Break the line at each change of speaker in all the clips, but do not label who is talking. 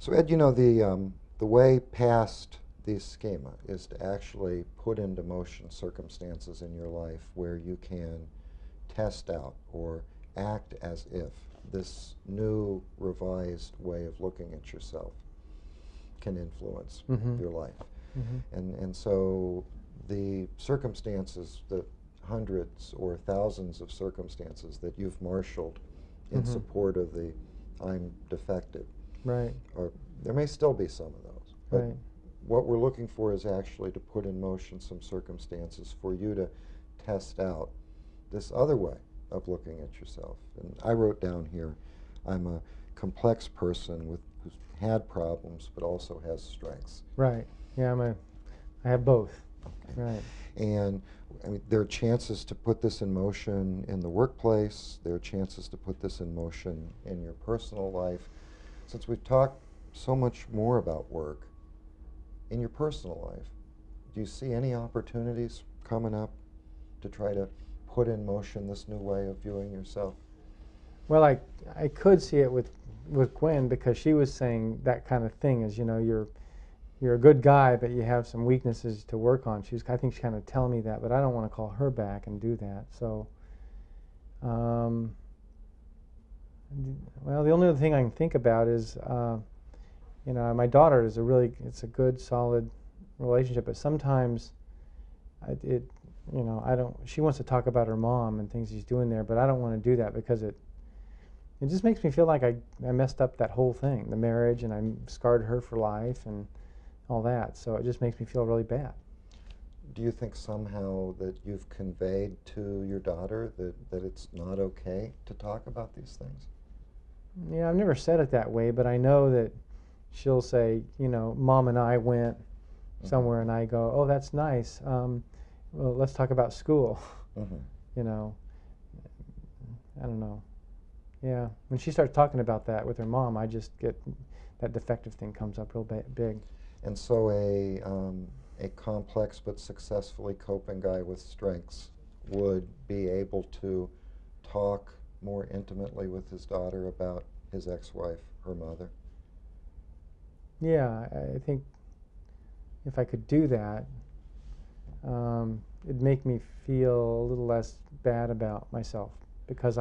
So Ed, the way past the schema is to actually put into motion circumstances in your life where you can test out or act as if this new revised way of looking at yourself can influence
Mm-hmm.
your life.
Mm-hmm.
And so the circumstances, the hundreds or thousands of circumstances that you've marshaled in
Mm-hmm.
support of the I'm defective,
Right.
or there may still be some of those, but
Right.
what we're looking for is actually to put in motion some circumstances for you to test out this other way of looking at yourself. And I wrote down here, I'm a complex person who's had problems but also has strengths.
Right. Yeah, I have both.
Okay.
Right.
And I mean, there are chances to put this in motion in the workplace. There are chances to put this in motion in your personal life. Since we've talked so much more about work, in your personal life, do you see any opportunities coming up to try to put in motion this new way of viewing yourself?
Well, I could see it with Gwen because she was saying that kind of thing is, you're a good guy, but you have some weaknesses to work on. I think she's kind of telling me that, but I don't want to call her back and do that. So, um, well, the only other thing I can think about is, my daughter is it's a good, solid relationship, but sometimes I don't, she wants to talk about her mom and things she's doing there, but I don't want to do that because it just makes me feel like I messed up that whole thing, the marriage, and I scarred her for life and all that. So it just makes me feel really bad.
Do you think somehow that you've conveyed to your daughter that it's not okay to talk about these things?
Yeah, I've never said it that way, but I know that she'll say, Mom and I went somewhere, and I go, oh, that's nice. Well, let's talk about school.
Mm-hmm.
You know, I don't know. Yeah, when she starts talking about that with her mom, I just get that defective thing comes up real big.
And so a complex but successfully coping guy with strengths would be able to talk more intimately with his daughter about his ex-wife, her mother.
Yeah, I think if I could do that, it'd make me feel a little less bad about myself because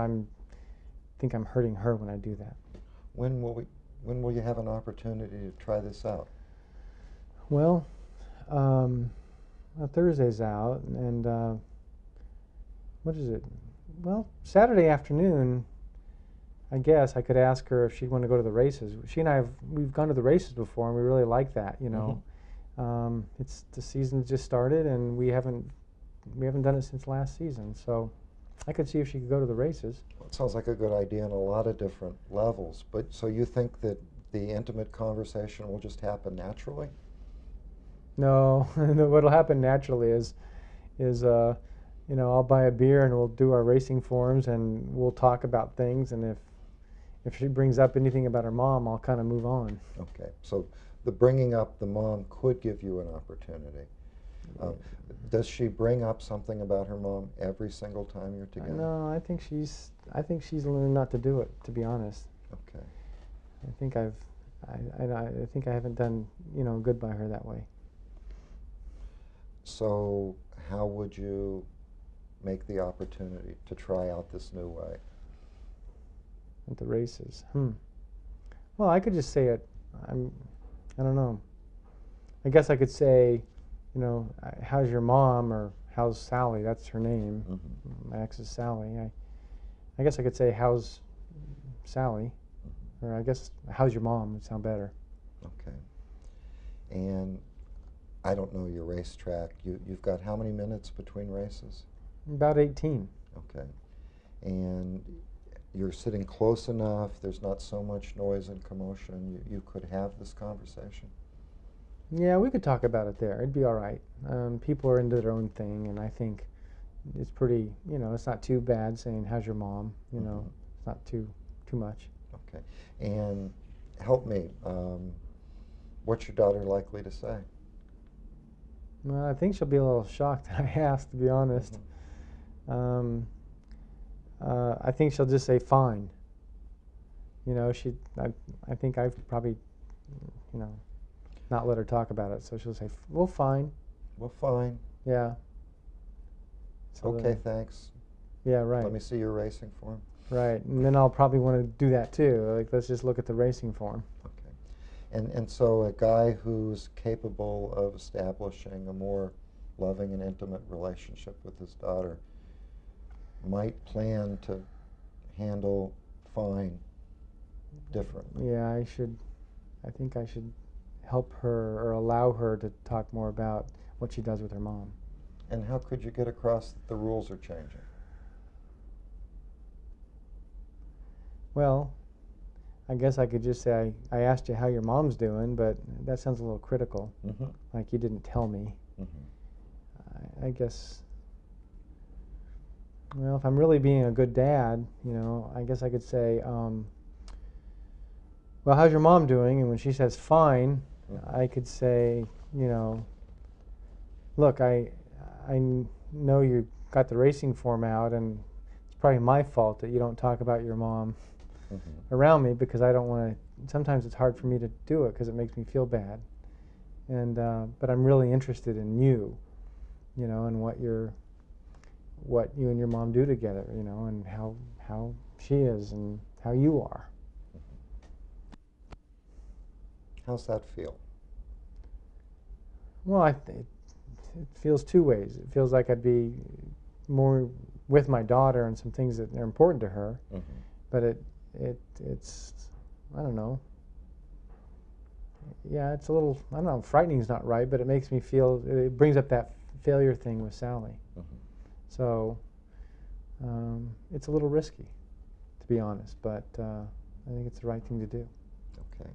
think I'm hurting her when I do that.
When will you have an opportunity to try this out?
Well, Thursday's out, and what is it? Well, Saturday afternoon, I guess I could ask her if she'd want to go to the races. She and we've gone to the races before, and we really like that. It's the season just started, and we haven't done it since last season. So I could see if she could go to the races.
Well, it sounds like a good idea on a lot of different levels. But so you think that the intimate conversation will just happen naturally?
No, what'll happen naturally is I'll buy a beer and we'll do our racing forms and we'll talk about things, and if she brings up anything about her mom, I'll kind of move on.
Okay, so the bringing up the mom could give you an opportunity. Does she bring up something about her mom every single time you're together?
No, I think she's learned not to do it, to be honest.
Okay.
I think I think I haven't done good by her that way.
So how would you make the opportunity to try out this new way?
At the races. Well, I could just say it. I don't know. I guess I could say, how's your mom, or how's Sally? That's her name.
Mm-hmm.
My ex is Sally. I guess I could say, how's Sally?
Mm-hmm.
Or I guess, how's your mom would sound better.
Okay. And I don't know your racetrack. You've got how many minutes between races?
About 18.
Okay. And you're sitting close enough, there's not so much noise and commotion, you could have this conversation?
Yeah, we could talk about it there. It'd be all right. People are into their own thing, and I think it's pretty, it's not too bad saying, how's your mom?
Mm-hmm.
It's not too much.
Okay. And help me, what's your daughter likely to say?
Well, I think she'll be a little shocked that I asked, to be honest.
Mm-hmm.
I think she'll just say fine. I think I've probably you know, not let her talk about it. So she'll say, "Well, fine."
Well, fine.
Yeah. So
Okay, thanks.
yeah, right.
Let me see your racing form.
Right, and then I'll probably want to do that too. Like, let's just look at the racing form.
Okay. And so a guy who's capable of establishing a more loving and intimate relationship with his daughter might plan to handle fine differently.
Yeah, I think I should help her or allow her to talk more about what she does with her mom.
And how could you get across that the rules are changing?
Well, I guess I could just say, I asked you how your mom's doing, but that sounds a little critical.
Mm-hmm.
Like you didn't tell me.
Mm-hmm.
I guess, well, if I'm really being a good dad, I guess I could say, well, how's your mom doing? And when she says fine,
Mm-hmm.
I could say, look, I know you got the racing form out, and it's probably my fault that you don't talk about your mom
Mm-hmm.
around me, because I don't want to. Sometimes it's hard for me to do it because it makes me feel bad. And but I'm really interested in you, and what you and your mom do together, and how she is and how you are.
How's that feel?
Well, it feels two ways. It feels like I'd be more with my daughter and some things that are important to her,
Mm-hmm.
but it's I don't know. Yeah, it's a little, I don't know, frightening is not right, but it makes me feel, it brings up that failure thing with Sally.
Mm-hmm.
So it's a little risky, to be honest, but I think it's the right thing to do.
Okay.